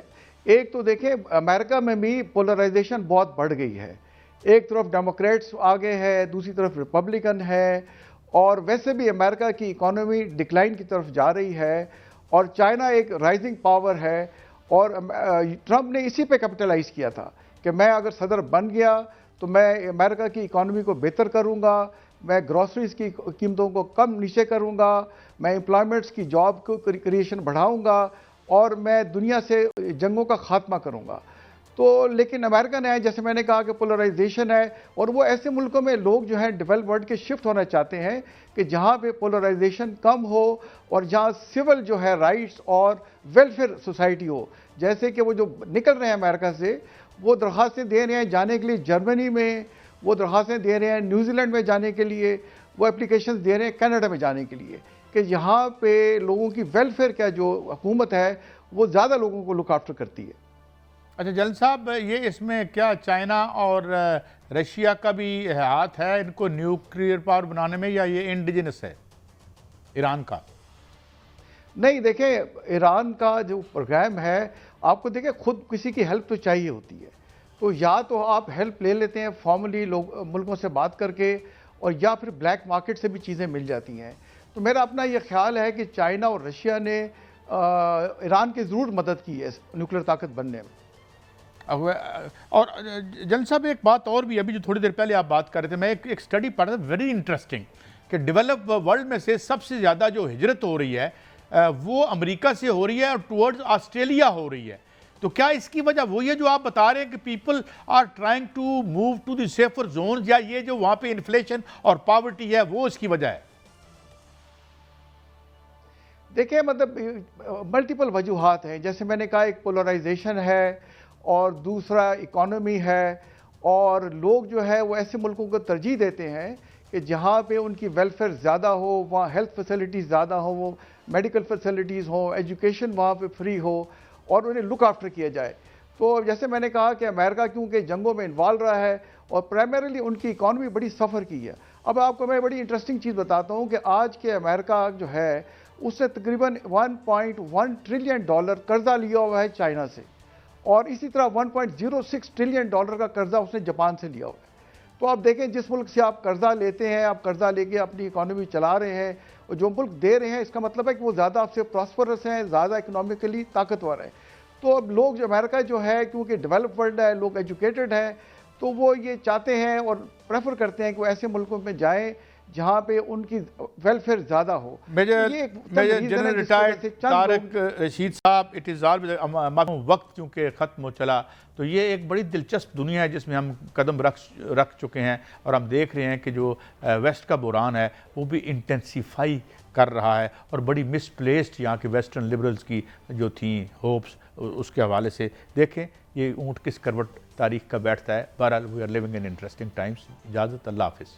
एक तो देखिए, अमेरिका में भी पोलराइजेशन बहुत बढ़ गई है। एक तरफ डेमोक्रेट्स आगे है, दूसरी तरफ रिपब्लिकन है, और वैसे भी अमेरिका की इकोनॉमी डिक्लाइन की तरफ जा रही है, और चाइना एक राइजिंग पावर है। और ट्रंप ने इसी पे कैपिटलाइज किया था कि मैं अगर सदर बन गया तो मैं अमेरिका की इकोनॉमी को बेहतर करूंगा, मैं ग्रॉसरीज की कीमतों को कम नीचे करूंगा, मैं एम्प्लॉयमेंट्स की जॉब को क्रिएशन बढ़ाऊंगा, और मैं दुनिया से जंगों का खात्मा करूंगा। तो लेकिन अमेरिका ने, जैसे मैंने कहा कि पोलराइजेशन है, और वो ऐसे मुल्कों में लोग जो हैं डेवलप वर्ल्ड के शिफ्ट होना चाहते हैं कि जहाँ पे पोलराइजेशन कम हो और जहाँ सिविल जो है राइट्स और वेलफेयर सोसाइटी हो। जैसे कि वो जो निकल रहे हैं अमेरिका से, वो दरख्वास्तें दे रहे हैं जाने के लिए जर्मनी में, वो दरख्वास्तें दे रहे हैं न्यूजीलैंड में जाने के लिए, वो एप्लीकेशन दे रहे हैं कनाडा में जाने के लिए, कि यहाँ पे लोगों की वेलफेयर का जो हुकूमत है वो ज़्यादा लोगों को लुक आफ्टर करती है। अच्छा जनरल साहब, ये इसमें क्या चाइना और रशिया का भी हाथ है इनको न्यूक्लियर पावर बनाने में, या ये इंडिजिनस है? ईरान का? नहीं, देखें, ईरान का जो प्रोग्राम है, आपको देखें खुद किसी की हेल्प तो चाहिए होती है, तो या तो आप हेल्प ले लेते हैं फॉर्मली लोग मुल्कों से बात करके, और या फिर ब्लैक मार्केट से भी चीज़ें मिल जाती हैं। तो मेरा अपना ये ख्याल है कि चाइना और रशिया ने ईरान की ज़रूर मदद की है न्यूक्लियर ताकत बनने में। और जनरल साहब, एक बात और भी, अभी जो थोड़ी देर पहले आप बात कर रहे थे, मैं एक स्टडी पढ़ रहा था, वेरी इंटरेस्टिंग, कि डेवलप वर्ल्ड में से सबसे ज़्यादा जो हिजरत हो रही है वो अमेरिका से हो रही है और टुवर्ड्स ऑस्ट्रेलिया हो रही है। तो क्या इसकी वजह वही है जो आप बता रहे हैं कि people are trying to move to the safer zone, या ये जो वहाँ पे इन्फ्लेशन और पॉवर्टी है वो इसकी वजह है? देखिए, मतलब मल्टीपल वजूहात हैं। जैसे मैंने कहा, एक पोलराइजेशन है और दूसरा इकोनॉमी है, और लोग जो है वो ऐसे मुल्कों को तरजीह देते हैं कि जहाँ पे उनकी वेलफेयर ज़्यादा हो, वहाँ हेल्थ फैसिलिटीज़ ज़्यादा हो, वो मेडिकल फैसिलिटीज़ हो, एजुकेशन वहाँ पे फ्री हो, और उन्हें लुक आफ्टर किया जाए। तो जैसे मैंने कहा कि अमेरिका क्योंकि जंगों में इन्वॉल्व रहा है और प्राइमरीली उनकी इकॉनमी बड़ी सफ़र की है। अब आपको मैं बड़ी इंटरेस्टिंग चीज़ बताता हूँ कि आज के अमेरिका जो है उससे तकरीबन $1.1 ट्रिलियन कर्जा लिया हुआ है चाइना से, और इसी तरह $1.06 ट्रिलियन का कर्जा उसने जापान से लिया हुआ है। तो आप देखें, जिस मुल्क से आप कर्जा लेते हैं, आप कर्जा लेके अपनी इकोनॉमी चला रहे हैं, और जो मुल्क दे रहे हैं, इसका मतलब है कि वो ज़्यादा आपसे प्रॉस्परस हैं, ज़्यादा इकोनॉमिकली ताकतवर है। तो अब लोग जो अमेरिका जो है, क्योंकि डेवलप वर्ल्ड है, लोग एजुकेटेड हैं, तो वो ये चाहते हैं और प्रेफर करते हैं कि वो ऐसे मुल्कों में जाएं जहाँ पे उनकी वेलफेयर ज़्यादा हो। Major general retired Tariq Rashid साहब, इट इज़ ऑल वक्त चूँकि ख़त्म हो चला, तो ये एक बड़ी दिलचस्प दुनिया है जिसमें हम कदम रख चुके हैं, और हम देख रहे हैं कि जो वेस्ट का बुरान है वो भी इंटेंसीफाई कर रहा है, और बड़ी मिसप्लेस्ड यहाँ के वेस्टर्न लिबरल्स की जो थी होप्स, उसके हवाले से देखें ये ऊँट किस करवट तारीख का बैठता है। बहरहाल, we are living in interesting times. इजाज़त, अल्लाह हाफिज़।